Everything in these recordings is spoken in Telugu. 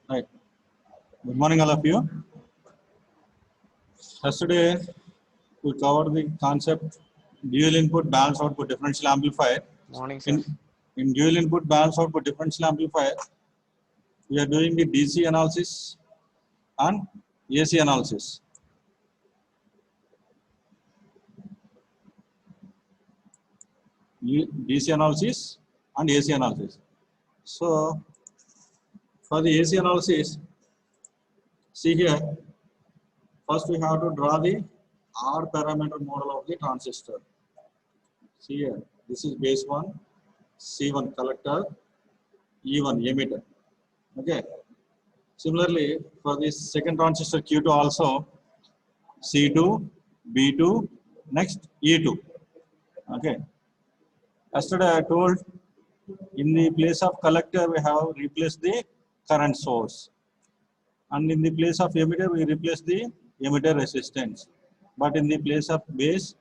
Right. Good morning, all of you. Yesterday, we covered the concept dual input balance output differential amplifier. Morning, sir. In dual input balance output differential amplifier, we are doing the DC analysis and AC analysis. DC analysis and AC analysis. So, for the AC analysis, see here, first we have to draw the R parameter model of the transistor. See here, this is base 1, C1 collector, E1 emitter. Okay. Similarly, for this second transistor Q2 also, C2, B2, next E2. Okay. Yesterday I told in the place of collector we have replaced the current source, and in the place of emitter we replace the emitter resistance, but in the place of base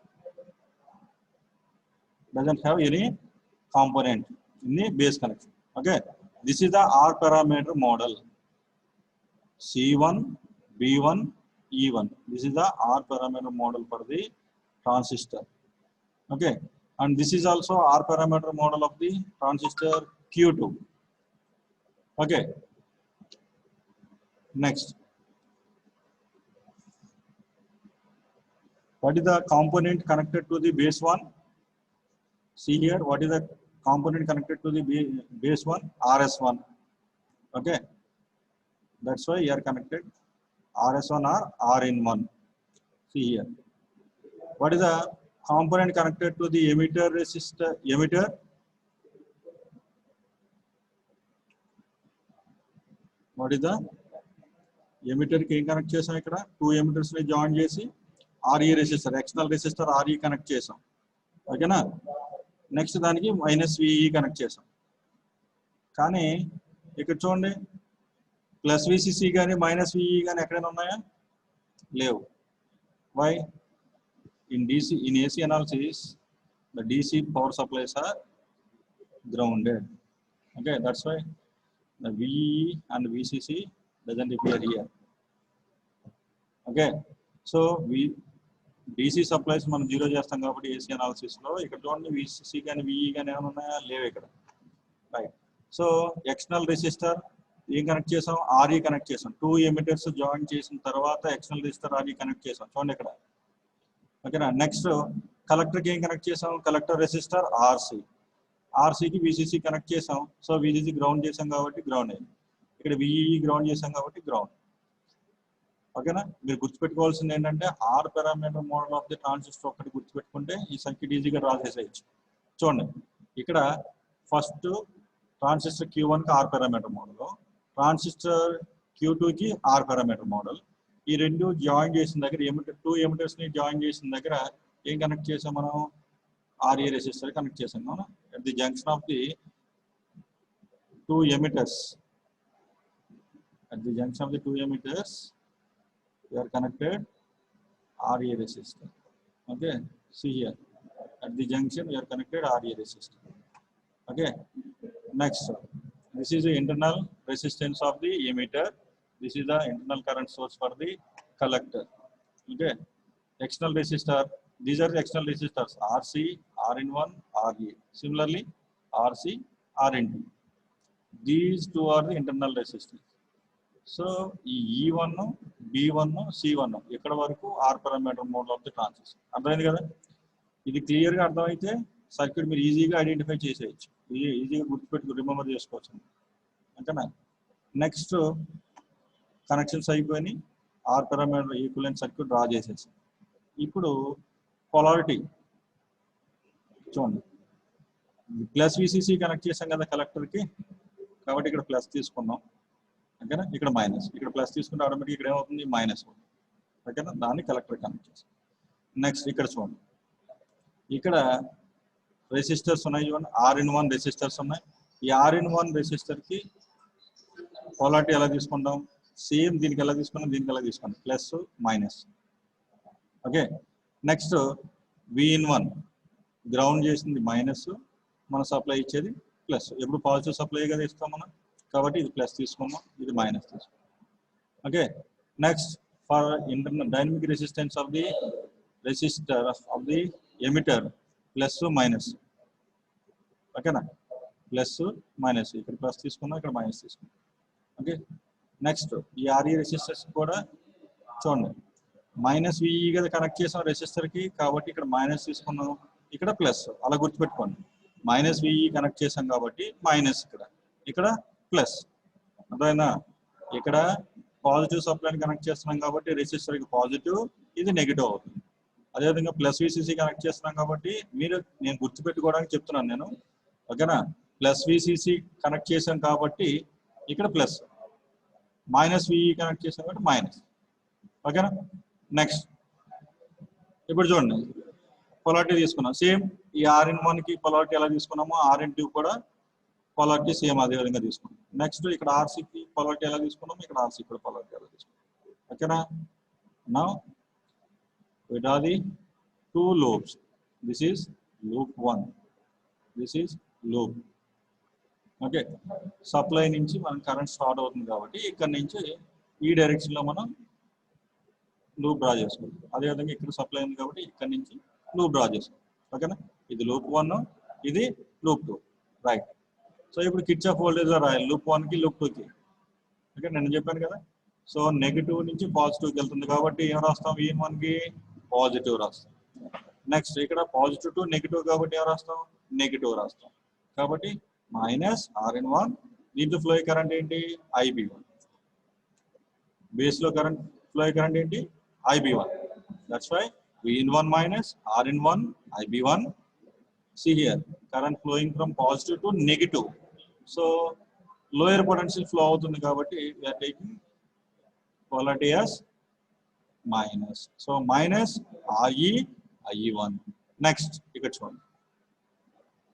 doesn't have any component in the base connection. Okay, this is the R parameter model. C1, B1, E1. This is the R parameter model for the transistor. Okay, and this is also R parameter model of the transistor Q2. Okay, next. What is the component connected to the base 1? See here, what is the component connected to the base 1? RS1. Okay, that's why you are connected RS1 or R in 1. See here. What is the component connected to the emitter resistor? Emitter. What is the emitter ki connect chesam ikkada? Two emitters ni join chesi RE resistor, external resistor RE connect chesam. Okay na? Next daniki minus VE connect chesam. Kani ikkada chudandi plus VCC gaani minus VE gaani ekkadana unnaya? Levu. Why? In AC analysis, the DC power supplies are grounded. Okay, that's why the VE and VCC doesn't appear here. Okay, so DC supplies మనం జీరో చేస్తాం కాబట్టి AC analysis లో ఇక్కడ చూడండి VCC కానీ VE కానీ ఏమైనా ఉన్నాయా? లేవు ఇక్కడ. రైట్. సో ఎక్స్టర్నల్ రెసిస్టర్ ఏం కనెక్ట్ చేసాం? RE కనెక్ట్ చేసాం. టూ ఎమిటర్స్ జాయిన్ చేసిన తర్వాత ఎక్స్టర్నల్ రెసిస్టర్ RE కనెక్ట్ చేసాం. చూడండి ఇక్కడ. ఓకేనా? నెక్స్ట్ కలెక్టర్కి ఏం కనెక్ట్ చేసాం? కలెక్టర్ రెసిస్టర్ RCకి VCC కనెక్ట్ చేసాం. సో VCC గ్రౌండ్ చేసాం కాబట్టి గ్రౌండ్ అయింది. ఇక్కడ VE గ్రౌండ్ చేసాం కాబట్టి గ్రౌండ్. ఓకేనా? మీరు గుర్తుపెట్టుకోవాల్సింది ఏంటంటే R parameter model of the transistor ఒకటి గుర్తుపెట్టుకుంటే ఈ సర్క్యూట్ ఈజీగా రాసేసేయచ్చు. చూడండి ఇక్కడ ఫస్ట్ ట్రాన్సిస్టర్ Q1కి ఆర్ పారామీటర్ మోడల్, ట్రాన్సిస్టర్ Q2కి ఆర్ పారామీటర్ మోడల్. ఈ రెండు జాయిన్ చేసిన దగ్గర టూ ఎమిటర్స్ ని జాయిన్ చేసిన దగ్గర ఏం కనెక్ట్ చేసాం మనం? RE రెసిస్టర్ కనెక్ట్ చేసాం. అవునా? At the junction of the two emitters, at the junction of the two emitters we are connected RE resistor. Okay, see here, at the junction we are connected RE resistor. Okay, next, this is the internal resistance of the emitter, this is the internal current source for the collector. Okay, external resistor, these are the external resistors RC, R in 1, RE. Similarly RC, R in 2. These two are the internal resistors. So ఈ E1, B1, C1 ఇక్కడ వరకు R parameter model of the transistor. అర్థమైంది కదా? ఇది క్లియర్గా అర్థమైతే సర్క్యూట్ మీరు ఈజీగా ఐడెంటిఫై చేసేయచ్చు, ఈజీగా గుర్తుపెట్టుకు రిమెంబర్ చేసుకోవచ్చు. అంతేనా? నెక్స్ట్ కనెక్షన్స్ అయిపోయి R parameter equivalent circuit draw చేసేసి ఇప్పుడు పొలారిటీ చూడండి. ప్లస్ VCC కనెక్ట్ చేసాం కదా కలెక్టర్కి, కాబట్టి ఇక్కడ ప్లస్ తీసుకున్నాం. ఓకేనా? ఇక్కడ మైనస్, ఇక్కడ ప్లస్ తీసుకుంటే ఆటోమేటిక్ ఇక్కడ ఏమవుతుంది? మైనస్. ఓకేనా? దాన్ని కలెక్టర్ కనెక్ట్ చేస్తాం. నెక్స్ట్ ఇక్కడ చూడండి, ఇక్కడ రెసిస్టర్స్ ఉన్నాయి చూడండి, R-in-1 రెసిస్టర్స్ ఉన్నాయి. ఈ R-in-1 రెసిస్టర్కి పోలారిటీ ఎలా తీసుకుంటాం? సేమ్ దీనికి ఎలా తీసుకున్నాం, దీనికి ఎలా తీసుకున్నాం? Plus minus. Okay, next V-in-1 ground చేసింది మైనస్, మన సప్లై ఇచ్చేది ప్లస్. ఎప్పుడు పాజిటివ్ సప్లై కదా ఇస్తాం మనం, కాబట్టి ఇది ప్లస్ తీసుకున్నాం, ఇది మైనస్ తీసుకున్నాం. Okay, next for internal dynamic resistance of the resistor of the emitter plus minus. ఓకేనా, ప్లస్ మైనస్, ఇక్కడ ప్లస్ తీసుకున్నాం, ఇక్కడ మైనస్ తీసుకున్నాం. ఓకే, నెక్స్ట్ ఈ ఆర్ఈ రెసిస్టర్స్ కూడా చూడండి, మైనస్ విఈ కదా కనెక్ట్ చేసాం రెసిస్టర్కి, కాబట్టి ఇక్కడ మైనస్ తీసుకున్నాం, ఇక్కడ ప్లస్. అలా గుర్తుపెట్టుకోండి, మైనస్ విఈ కనెక్ట్ చేసాం కాబట్టి మైనస్, ఇక్కడ ప్లస్. అర్థమైనా, ఇక్కడ పాజిటివ్ సప్లైని కనెక్ట్ చేస్తున్నాం కాబట్టి రెసిస్టర్కి పాజిటివ్, ఇది నెగిటివ్ అవుతుంది. అదేవిధంగా ప్లస్ విసిసి కనెక్ట్ చేస్తున్నాం కాబట్టి నేను గుర్తుపెట్టుకోవడానికి చెప్తున్నాను నేను. ఓకేనా, ప్లస్ విసిసి కనెక్ట్ చేసాం కాబట్టి ఇక్కడ ప్లస్, మైనస్ విఈ కనెక్ట్ చేసాం కాబట్టి మైనస్. ఓకేనా, నెక్స్ట్ ఇప్పుడు చూడండి పొలారిటీ తీసుకున్నాం, సేమ్ ఈ R1కి పొలారిటీ ఎలా తీసుకున్నామో R2 కూడా పొలారిటీ సేమ్ అదే విధంగా తీసుకున్నాం. నెక్స్ట్ ఇక్కడ RCకి పొలారిటీ ఎలా తీసుకున్నామో ఇక్కడ RC కూడా పొలారిటీ ఎలా తీసుకున్నాం. ఓకేనా, now we draw the two loops. This is loop 1, this is loop. Okay, supply నుంచి మనం కరెంట్ స్టార్ట్ అవుతుంది కాబట్టి ఇక్కడ నుంచి ఈ డైరెక్షన్లో మనం లూప్ డ్రా చేసుకుంటాం. అదేవిధంగా ఇక్కడ సప్లై ఉంది కాబట్టి ఇక్కడ నుంచి లూప్ డ్రా చేసుకుంటాం. ఓకేనా, ఇది లూప్ 1, ఇది లూప్ 2, రైట్. సో ఇప్పుడు కిర్చాఫ్ వోల్టేజ్ రాయాలి లూప్ 1కి లూప్ 2కి. ఓకే, నేను చెప్పాను కదా, సో నెగిటివ్ నుంచి పాజిటివ్కి వెళ్తుంది కాబట్టి ఏం రాస్తాం, V1కి పాజిటివ్ రాస్తాం. నెక్స్ట్ ఇక్కడ పాజిటివ్ టు నెగిటివ్ కాబట్టి ఏం రాస్తాం, నెగిటివ్ రాస్తాం. కాబట్టి మైనస్ RN1, దీంట్లో ఫ్లో కరెంట్ ఏంటి, IB1. బేస్లో కరెంట్ ఫ్లో కరెంట్ ఏంటి, IB1. That's why V1 minus RN1 IB1. See here, current flowing from positive to negative. So lower potential flow అవుతుంది కాబట్టి we are taking polarity as minus. So minus RE IE1. Next ఇక్కడ చూడండి,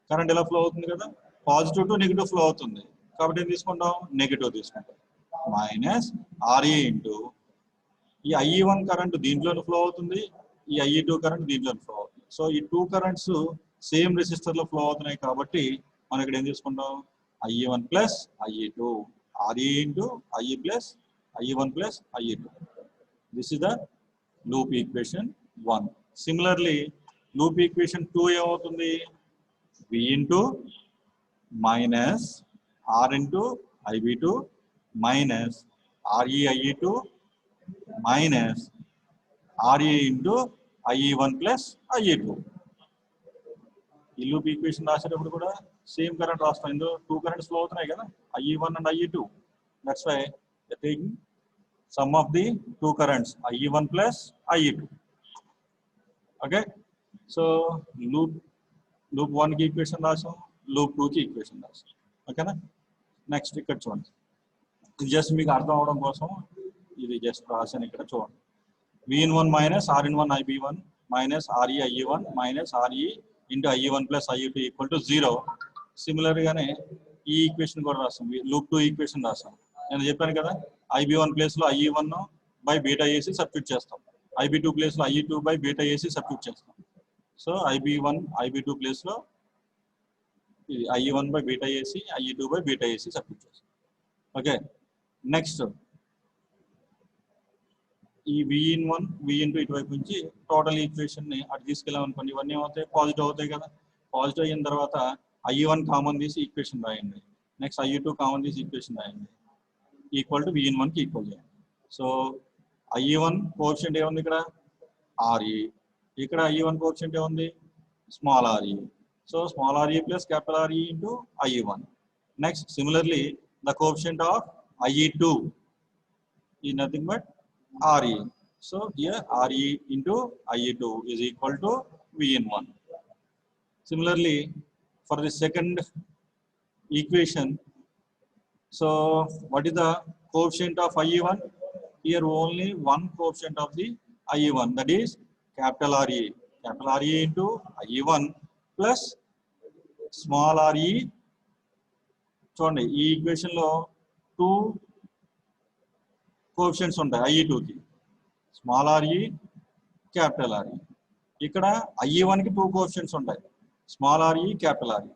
కరెంట్ ఎలా ఫ్లో అవుతుంది కదా, పాజిటివ్ టు నెగిటివ్ ఫ్లో అవుతుంది కాబట్టి ఏం తీసుకుంటాం, నెగిటివ్ తీసుకుంటాం. మైనస్ RE ఇంటూ ఈ IE1 కరెంట్ దీంట్లోనే ఫ్లో అవుతుంది, ఈ IE2 కరెంట్ దీంట్లోనే ఫ్లో అవుతుంది. సో ఈ టూ కరెంట్స్ సేమ్ రెసిస్టర్ లో ఫ్లో అవుతున్నాయి కాబట్టి మనం ఇక్కడ ఏం తీసుకుంటాం, IE1 plus IE2, RE into IE plus IE1 plus IE2. This is the loop equation 1. Similarly loop equation 2 ఏమవుతుంది, V into minus R into IB2 minus RE IE2 minus RE into IE1 plus IE2. ఈ లూప్ ఈక్వేషన్ రాసేటప్పుడు కూడా సేమ్ కరెంట్ రాస్తాం, ఇందులో టూ కరెంట్స్ ఫ్లో అవుతున్నాయి కదా, IE1 and IE2. That's why they taking sum of the two currents IE1 plus IE2. Okay, so loop 1కి ఈక్వేషన్ రాసాం, లూప్ 2కి ఈక్వేషన్ రాసాం. ఓకేనా, నెక్స్ట్ ఇక్కడ చూడండి, ఇది జస్ట్ మీకు అర్థం అవడం కోసం ఇది జస్ట్ రాసాను. ఇక్కడ చూడండి, V1 minus RN1 IB1 minus RE IE1 minus RE into IE1 plus IE2 equal to 0. సిమిలర్గానే ఈ ఈక్వేషన్ కూడా రాస్తాం, లూప్ 2 ఈక్వేషన్ రాస్తాం. నేను చెప్పాను కదా, IB1 ప్లేస్లో IE1 బై బీటా వేసి సబ్స్టిట్యూట్ చేస్తాం, IB2 ప్లేస్లో IE2 బై బీటా వేసి సబ్స్టిట్యూట్ చేస్తాం. సో IB1 IB2 ప్లేస్లో IE1 బై బీటా వేసి IE2 బై బీటా వేసి సబ్స్టిట్యూట్ చేస్తాం. ఓకే, నెక్స్ట్ ఈ V1 ఇటువైపు నుంచి టోటల్ ఈక్వేషన్ ని అటు తీసుకెళ్ళామనుకోండి, ఇవన్నీ ఏమవుతాయి, పాజిటివ్ అవుతాయి కదా. పాజిటివ్ అయిన తర్వాత IE1 కామన్ తీసి ఈక్వేషన్ రాయండి, నెక్స్ట్ IE2 కామన్ తీసి ఈక్వేషన్ రాయండి, ఈక్వల్ టు V1కి ఈక్వల్ చేయండి. సో IE1 కోఎఫిషియంట్ ఏముంది ఇక్కడ, RE. ఇక్కడ IE1 కోఎఫిషియంట్ ఏముంది, small RE. So small RE plus capital RE into IE1. Next similarly the coefficient of IE2 is nothing but RE. So here RE into IE2 is equal to VN1. Similarly, for the second equation, so what is the coefficient of IE1? Here only one coefficient of the IE1, that is capital RE. Capital RE into IE1 plus small RE. చూడండి, ఈ ఈక్వేషన్ లో టూ కోఎఫిషియంట్స్ ఉంటాయి IE2కి, స్మాల్ RE, క్యాపిటల్ RE. ఇక్కడ IE1కి టూ కోఎఫిషియంట్స్ ఉంటాయి, small RE, capital RE.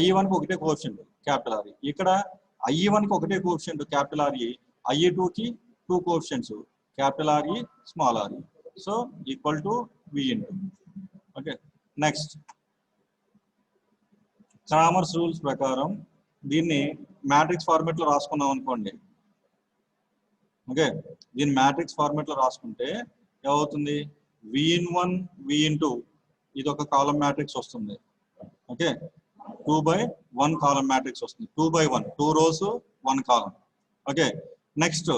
IE1 కి ఒకటే కోఎఫిషియంట్ క్యాపిటల్ ఆర్ఈ, ఇక్కడ IE1 కి ఒకటే కోఎఫిషియంట్ క్యాపిటల్ ఆర్ఈ, IE2 కి 2 coefficients capital RE small RE, so equal to V into. Okay, next Cramer's rules ప్రకారం దీన్ని మ్యాట్రిక్స్ ఫార్మేట్ లో రాసుకున్నాం అనుకోండి. ఓకే, దీన్ని మ్యాట్రిక్స్ ఫార్మేట్ లో రాసుకుంటే ఏమవుతుంది, V1 V2 ఇది ఒక కాలం మ్యాట్రిక్స్ వస్తుంది. ఓకే, 2/1 కాలం మ్యాట్రిక్స్ వస్తుంది. 2/1 2 rows 1 column. Okay, next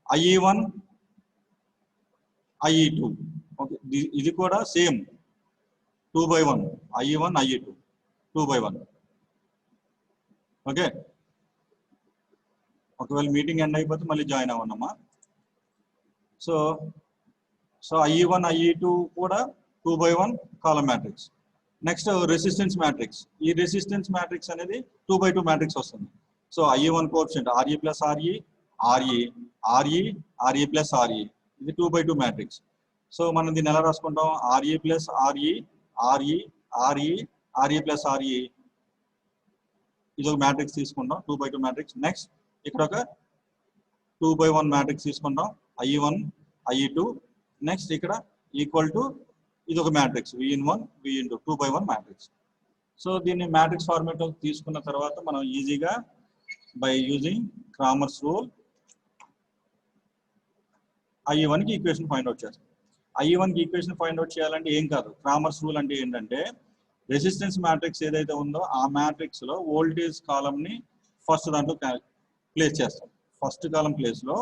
IE1 IE2. Okay, ఇది కూడా సేమ్ 2/1 IE1 IE2 2/1. ఓకే, ఒకవేళ మీటింగ్ ఎండ్ అయిపోతే మళ్ళీ జాయిన్ అవ్వనమ్మా. సో IE1 IE2 కూడా 2/1 column matrix. Next resistance matrix, ఈ రెసిస్టెన్స్ మ్యాట్రిక్స్ అనేది 2/2 మ్యాట్రిక్స్ వస్తుంది. So IE1 coefficient RE plus RE RE RE RE plus RE, ఇది 2/2 మ్యాట్రిక్స్. సో మనం దీన్ని ఎలా రాసుకుంటాం, RE plus RE RE RE RE plus RE, ఇది ఒక మ్యాట్రిక్స్ తీసుకుంటాం 2/2 మ్యాట్రిక్స్. నెక్స్ట్ ఇక్కడ ఒక 2/1 మ్యాట్రిక్స్ తీసుకుంటాం IE1 IE2. నెక్స్ట్ ఇక్కడ ఈక్వల్ టు ఇది ఒక matrix V1 V2 2/1 matrix. So దీన్ని మ్యాట్రిక్స్ ఫార్మేట్ తీసుకున్న తర్వాత మనం ఈజీగా by using Cramer's rule IE1 కి ఈక్వేషన్ ఫైండ్ అవుట్ చేస్తాం. IE1 కి ఈక్వేషన్ ఫైండ్ అవుట్ చేయాలంటే ఏం కాదు, క్రామర్స్ రూల్ అంటే ఏంటంటే రెసిస్టెన్స్ మ్యాట్రిక్స్ ఏదైతే ఉందో ఆ మ్యాట్రిక్స్ లో వోల్టేజ్ కాలం ని ఫస్ట్ దాంట్లో ప్లేస్ చేస్తాం. ఫస్ట్ కాలం ప్లేస్ లో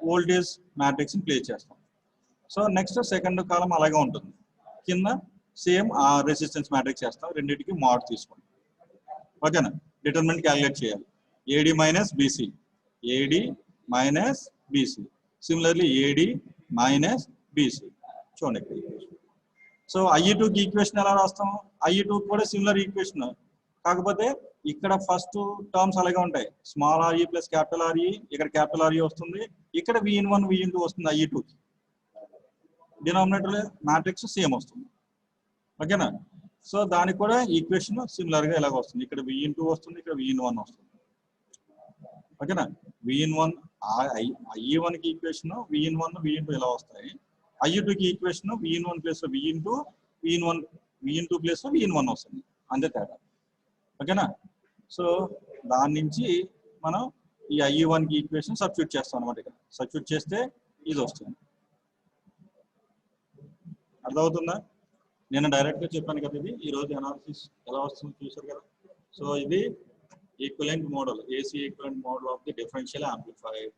వోల్టేజ్ మ్యాట్రిక్స్ ని ప్లేస్ చేస్తాం. సో నెక్స్ట్ సెకండ్ కాలం అలాగే ఉంటుంది, కింద సేమ్ ఆ రెసిస్టెన్స్ మ్యాట్రిక్స్ చేస్తాం, రెండింటికి మోడ్ తీసుకుంటాం. ఓకేనా, డిటర్మినెంట్ క్యాలిక్యులేట్ చేయాలి, AD minus BC AD minus BC, similarly AD minus BC. చూడండి ఇక్కడ. సో IE2 కి ఈక్వేషన్ ఎలా రాస్తాం, IE2 కూడా సిమిలర్ ఈక్వేషన్, కాకపోతే ఇక్కడ ఫస్ట్ టర్మ్స్ అలాగే ఉంటాయి, small RE plus capital RE, ఇక్కడ క్యాపిటల్ RE వస్తుంది, ఇక్కడ V1 V2 వస్తుంది IE2 కి. డినామినేటర్ మ్యాట్రిక్స్ సేమ్ వస్తుంది. ఓకేనా, సో దానికి కూడా ఈక్వేషన్ సిమిలర్ గా ఎలాగ వస్తుంది, ఇక్కడ V2 వస్తుంది, ఇక్కడ V1 వస్తుంది. ఓకేనా, V1 IE1 కి ఈక్వేషన్ V1 V2 ఎలా వస్తాయి, IE2 కి equation V1 plus V2 plus V1 వస్తుంది, అంతే తేడా. ఓకేనా, సో దాని నుంచి మనం ఈ IE1 కి ఈక్వేషన్ సబ్స్టిట్యూట్ చేస్తాం అనమాట. ఇక్కడ సబ్స్టిట్యూట్ చేస్తే ఇది వస్తుంది. అర్థమవుతుందా, నేను డైరెక్ట్ గా చెప్పాను కదా, ఇది ఈ రోజు అనాలిసిస్ ఎలా వస్తుంది చూసారు కదా. సో ఇది equivalent model, AC equivalent model of the differential amplifier.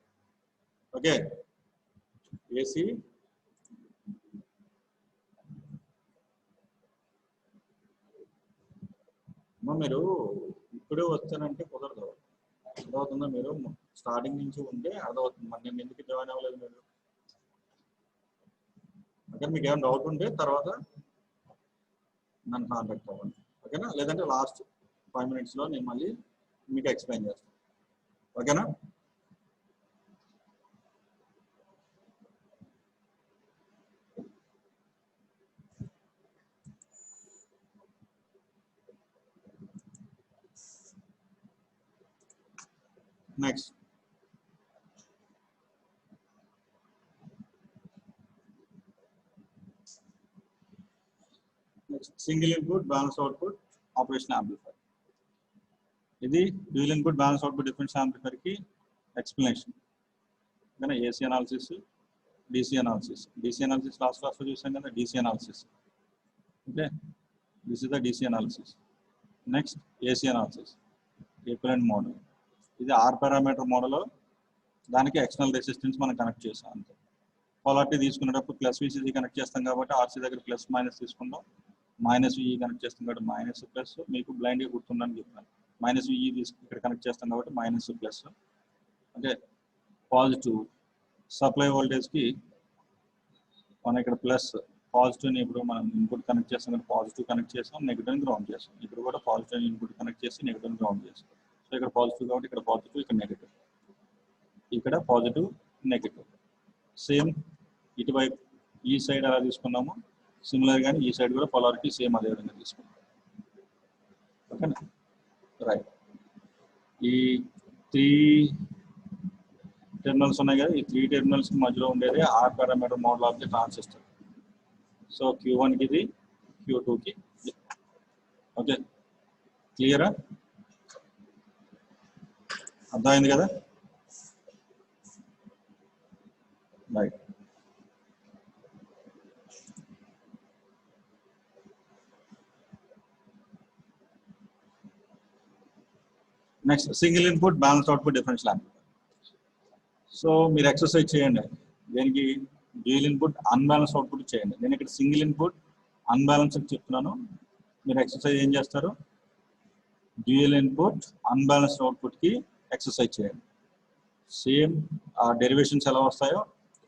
Okay, AC మీరు ఇప్పుడే వచ్చానంటే కుదరదు. అర్థమవుతుందా, మీరు స్టార్టింగ్ నుంచి ఉంటే అర్థమవుతుంది. మరి నేను ఎందుకు జాయిన్ అవ్వలేదు మీరు. ఓకే, మీకు ఏమైనా డౌట్ ఉంటే తర్వాత నన్ను కాంటాక్ట్ అవ్వండి. ఓకేనా, లేదంటే లాస్ట్ 5 minutes లో నేను మళ్ళీ మీకు ఎక్స్ప్లెయిన్ చేస్తాను. ఓకేనా, next single input balance output operation amplifier. ఇది dual input balance output differential amplifier కి ఎక్స్ప్లెనేషన్. ఓకేనా, AC analysis, DC analysis. DC analysis last క్లాస్లో చూసాం కదా, DC analysis. Okay, this is the DC analysis. Next AC analysis, equivalent model. ఇది R పారామీటర్ మోడల్, దానికి ఎక్స్టర్నల్ రెసిస్టెన్స్ మనం కనెక్ట్ చేస్తాం అంతే. పోలారిటీ తీసుకునేటప్పుడు ప్లస్ VCC కనెక్ట్ చేస్తాం కాబట్టి RC దగ్గర ప్లస్ మైనస్ తీసుకుంటాం, మైనస్ VE కనెక్ట్ చేస్తాం కాబట్టి మైనస్ ప్లస్, మీకు బ్లైండ్గా గుర్తుందని చెప్పాను, మైనస్ VE ఇక్కడ కనెక్ట్ చేస్తాం కాబట్టి minus plus. Okay, positive supply వోల్టేజ్కి మనం ఇక్కడ ప్లస్ పాజిటివ్ని ఇప్పుడు మనం ఇన్పుట్ కనెక్ట్ చేస్తాం కాబట్టి పాజిటివ్ కనెక్ట్ చేస్తాం, నెగిటివ్ గ్రౌండ్ చేస్తాం. ఇక్కడ కూడా పాజిటివ్ ఇన్పుట్ కనెక్ట్ చేసి నెగిటివ్ గ్రౌండ్ చేస్తాం. సో ఇక్కడ పాజిటివ్ కాబట్టి ఇక్కడ పాజిటివ్, ఇక్కడ నెగిటివ్, ఇక్కడ పాజిటివ్ నెగిటివ్. సేమ్ ఇటువైపు ఈ సైడ్ ఎలా తీసుకున్నామో సిమిలర్ గానీ ఈ సైడ్ కూడా పొలారిటీ సేమ్ అదే విధంగా తీసుకున్నాం. ఓకేనా, రైట్. ఈ 3 టెర్మినల్స్ ఉన్నాయి కదా, ఈ 3 టెర్మినల్స్ మధ్యలో ఉండేది R parameter model of the transistor. So Q1 కి ఇది, Q2 కి. ఓకే, క్లియరా? అర్థమైంది కదా? Right. Next single input balanced output differential amplifier. So మీరు ఎక్సర్సైజ్ చేయండి. దేనికి? డ్యూయల్ ఇన్పుట్ అన్బ్యాలెన్స్ అవుట్పుట్ చేయండి. నేను ఇక్కడ సింగిల్ ఇన్పుట్ అన్బ్యాలెన్స్డ్ చెప్తున్నాను. మీరు ఎక్సర్సైజ్ ఏం చేస్తారు? డ్యూయల్ ఇన్పుట్ అన్బ్యాలెన్స్డ్ అవుట్పుట్కి ఎక్సర్సైజ్ చేయండి. సేమ్ ఆ డెరివేషన్స్ ఎలా వస్తాయో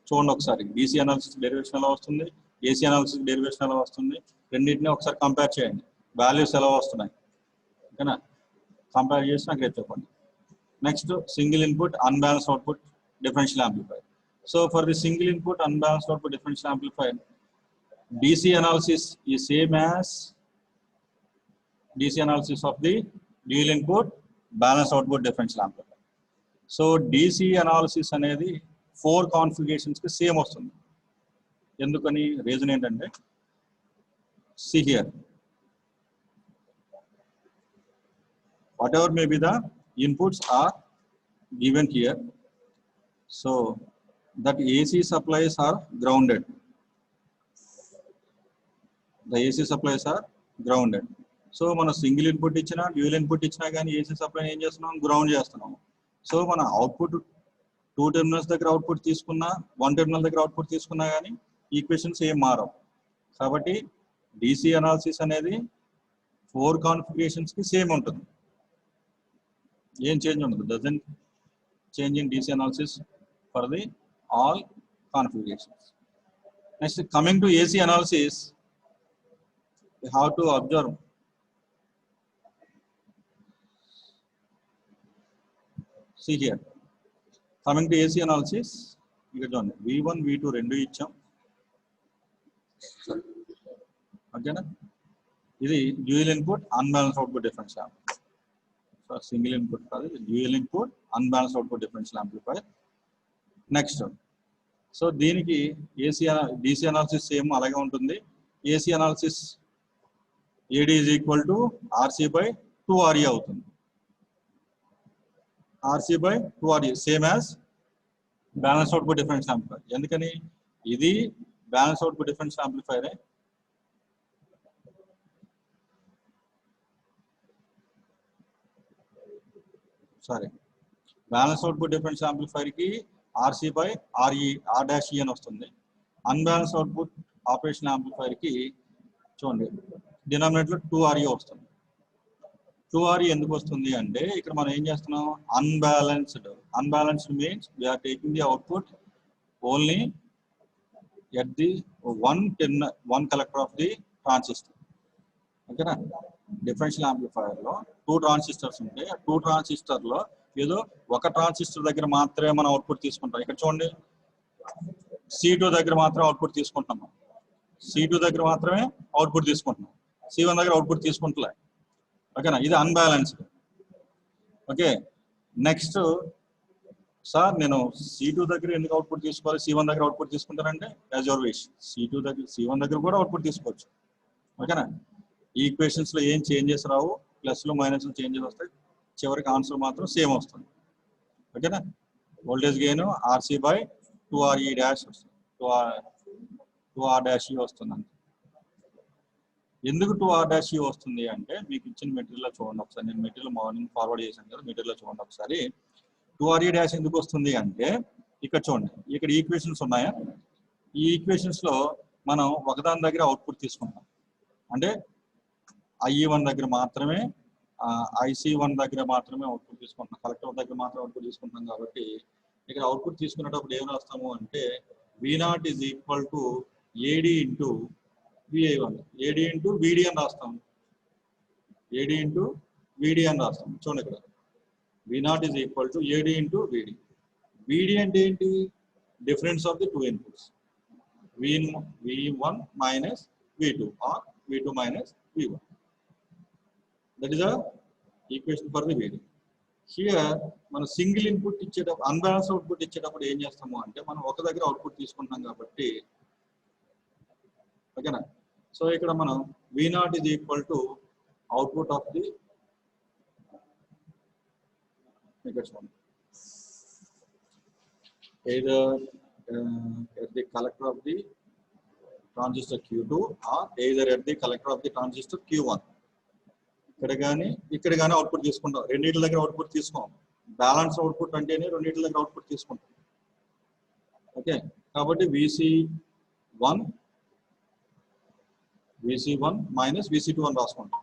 చూడండి ఒకసారి. డీసీ అనాలిసిస్ డెరివేషన్ ఎలా వస్తుంది, ఏసీ అనాలిసిస్ డెరివేషన్ ఎలా వస్తుంది, రెండింటినీ ఒకసారి కంపేర్ చేయండి. వాల్యూస్ ఎలా వస్తున్నాయి, ఓకేనా? కంపేర్ చేసి నాకు రేపు చెప్పండి. Next single input unbalanced output differential amplifier. So for the single input unbalanced output differential amplifier, DC analysis is same as DC analysis of the dual input balanced output differential amplifier. So DC analysis అనేది 4 configurations కి సేమ్ వస్తుంది. ఎందుకని? రీజన్ ఏంటంటే, see here, whatever may be the inputs are given here. So that AC supplies are grounded. The AC supplies are grounded. So మన సింగిల్ ఇన్పుట్ ఇచ్చినా డ్యూయల్ ఇన్పుట్ ఇచ్చినా కానీ ఏసీ సప్లై ఏం చేస్తున్నాం? గ్రౌండ్ చేస్తున్నాం. సో మన అవుట్పుట్ 2 టెర్మినల్స్ దగ్గర అవుట్పుట్ తీసుకున్నా, 1 టెర్మినల్ దగ్గర అవుట్పుట్ తీసుకున్నా కానీ ఈక్వేషన్స్ ఏం మారవు. కాబట్టి DC అనాలిసిస్ అనేది 4 కాన్ఫిగరేషన్స్కి సేమ్ ఉంటుంది. ఏం చేంజ్ ఉండదు. Doesn't change in DC analysis for the all configurations. Next, coming to AC analysis, we have to observe see here. Coming to AC analysis, you get on V1 V2 rendu icham. Okay na? This is dual input unbalanced output differential amplifier. So single input kaadu, dual input unbalanced output differential amplifier. Next, so దీనికి DC అనాలిసిస్ సేమ్ అలాగే ఉంటుంది. AC analysis AD is equal to RC/2RE అవుతుంది. RC/2RE same as balance output differential amplifier. ఎందుకని? ఇది బ్యాలెన్స్ అవుట్పుట్ డిఫరెన్షియల్ యాంప్లిఫైరే. Sorry, balance output differential amplifier కి RC/RE R-E అని వస్తుంది. అన్బ్యాలెన్స్ అవుట్పుట్ ఆపరేషన్ యాంప్లిఫైర్ కి చూడండి డినామినేటర్ 2RE వస్తుంది. 2RE ఎందుకు వస్తుంది అంటే, ఇక్కడ మనం ఏం చేస్తున్నాం? Unbalanced means we're taking the output only at the one collector of the transistor. ఓకేనా? డిఫరెన్షియల్ యాంప్లిఫైర్ లో 2 ట్రాన్సిస్టర్స్ ఉంటాయి. ఆ 2 ట్రాన్సిస్టర్ లో ఏదో ఒక ట్రాన్సిస్టర్ దగ్గర మాత్రమే మనం అవుట్పుట్ తీసుకుంటాం. ఇక్కడ చూడండి, C2 దగ్గర మాత్రమే అవుట్పుట్ తీసుకుంటున్నాం. C2 దగ్గర మాత్రమే అవుట్పుట్ తీసుకుంటున్నాం. C1 దగ్గర అవుట్పుట్ తీసుకుంటలే. ఓకేనా? ఇది అన్బ్యాలెన్స్డ్. ఓకే, నెక్స్ట్, సార్ నేను C2 దగ్గర ఎందుకు అవుట్పుట్ తీసుకోవాలి, C1 దగ్గర అవుట్పుట్ తీసుకుంటానంటే యాజ్ యువర్ విష్. C1 దగ్గర కూడా అవుట్పుట్ తీసుకోవచ్చు. ఓకేనా? ఈ ఈక్వేషన్స్ లో ఏం చేంజెస్ రావు, ప్లస్లు మైనస్లు చేంజెస్ వస్తాయి. చివరికి ఆన్సర్ మాత్రం సేమ్ వస్తుంది. ఓకేనా? వోల్టేజ్ గెయిన్ RC/2RE డాష్ వస్తుంది, 2R-E వస్తుంది. ఎందుకు 2R-E వస్తుంది అంటే, మీకు ఇచ్చిన మెటీరియల్ చూడండి ఒకసారి. నేను మెటీరియల్ మార్నింగ్ ఫార్వర్డ్ చేశాను కదా, మెటీరియల్ చూడండి ఒకసారి. 2RE డాష్ ఎందుకు వస్తుంది అంటే, ఇక్కడ చూడండి, ఇక్కడ ఈక్వేషన్స్ ఉన్నాయా? ఈ ఈక్వేషన్స్ లో మనం ఒకదాని దగ్గర అవుట్పుట్ తీసుకుంటాం. అంటే IE1 దగ్గర మాత్రమే, IC1 దగ్గర మాత్రమే అవుట్పుట్ తీసుకుంటున్నాం. కలెక్టర్ దగ్గర మాత్రమే అవుట్పుట్ తీసుకుంటున్నాం. కాబట్టి ఇక్కడ అవుట్పుట్ తీసుకునేటప్పుడు ఏం రాస్తాము అంటే, V0 is equal to AD into VI1, AD into VD అని రాస్తాము. AD ఇంటూ VD అని రాస్తాము. చూడండి ఇక్కడ V0 is equal to AD into VD. VD అంటే ఏంటి? Difference of the 2 inputs, V1 minus V2 or V2 minus V1. That is a equation for the very. Here మనం సింగిల్ ఇన్పుట్ ఇచ్చేటప్పుడు, అన్బ్యాలెన్స్ అవుట్పుట్ ఇచ్చేటప్పుడు ఏం చేస్తాము అంటే మనం ఒక దగ్గర అవుట్పుట్ తీసుకుంటాం కాబట్టి, ఓకేనా. సో ఇక్కడ మనం V0 is equal to output of the, ఇక్కడ చూడండి, either at the collector of the transistor Q2 or either at the collector of the transistor Q1. ఇక్కడ కానీ అవుట్పుట్ తీసుకుంటాం, రెండింటి దగ్గర అవుట్పుట్ తీసుకోం. బ్యాలెన్స్ అవుట్పుట్ అంటేనే రెండింటి దగ్గర అవుట్పుట్ తీసుకుంటాం. ఓకే, కాబట్టి VC1 మైనస్ VC2 అని రాసుకుంటాం.